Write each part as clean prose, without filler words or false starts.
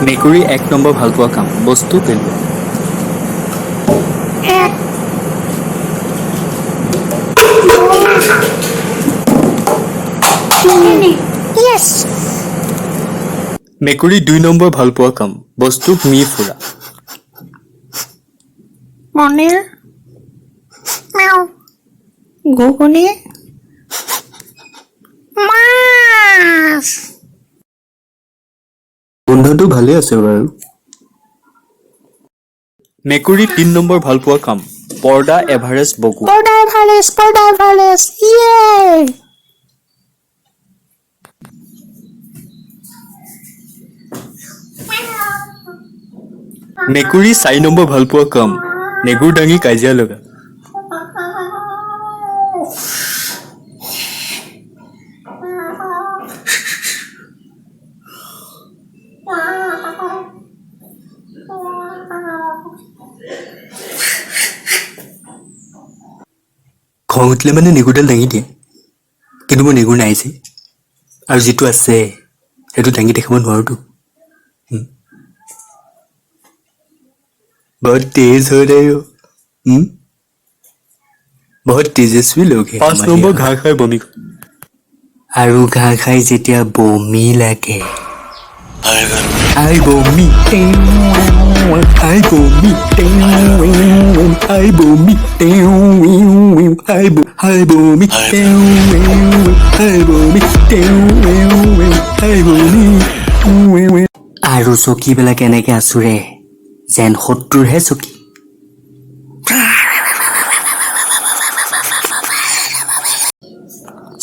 মেকুৰী 1 নম্বৰ ভাল পোৱা কাম বস্তু পেলোৱা Yes. মেকুৰী 2 নম্বৰ ভাল পোৱা কাম বস্তু ঘূৰি ফুৰা Monir. Meow. Guguni. Mas. গোন্ধটো ভালে আছে বাৰু মেকুৰী 3 নম্বৰ ভাল পোৱা কাম পৰ্দা এভাৰেষ্ট বগু Porta Vales. Yay. মেকুৰী 4 নম্বৰ ভাল পোৱা কাম নেগুৰ ডাঙি কাজিয়া লগা খং উঠিলে মানে নেগুৰডাল দাঙি দিয়ে কিন্তু মোৰ নেগুৰ নাই যে আৰু যিটো আছে সেইটো দাঙি দেখাব নোৱাৰোতো बहुत तेज हो रहे हो बहुत तेजस्वी लोग हैं 5 নম্বৰ ঘাঁ খাই বমি আৰু ঘাঁ খাই যেতিয়া বমি লাগে আই বমি আই বমি আই বমি আই বমি আই বমি আই বমি আৰু চকীবিলাক এনেকে আছুৰে যেন শত্ৰুৰহে চকী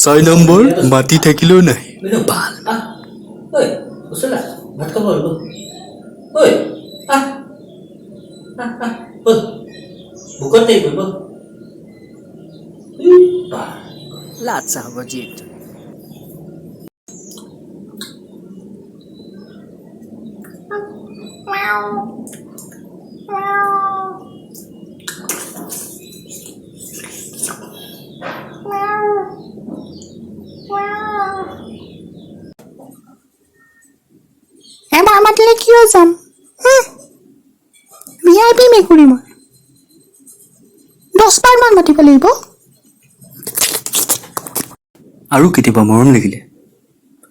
6 নম্বৰ মাটি থাকিলেও নাই ভাল ঐ উছলা ভাত খাব লাগিব ঐ ভোকত দেই কৰিব লাচ্ছা হ'ব যিটো Meow. এবাৰ মাতিলে কিয় যাম VIP মেকুৰী মই 10 বাৰ মান মাতিব লাগিব আৰু কেতিয়াবা মৰম লাগিলে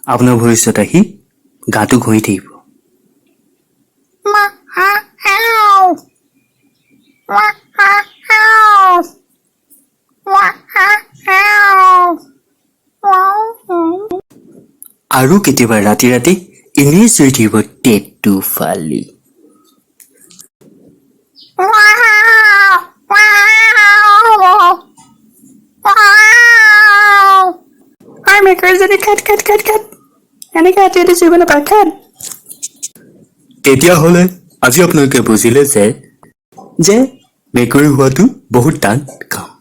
আপোনাৰ ভৱিষ্যত আহি গাটো ঘঁহি থাকিব আৰু কেতিয়াবা ৰাতি ৰাতি এনেই চুই থাকিব টেটু ফালি মেকুৰীজনী খাট এনেকৈ ৰাতি চুইব নাপায় খাট তেতিয়াহ'লে আজি আপোনালোকে বুজিলে যে মেকুৰী হোৱাটো বহুত টান কাম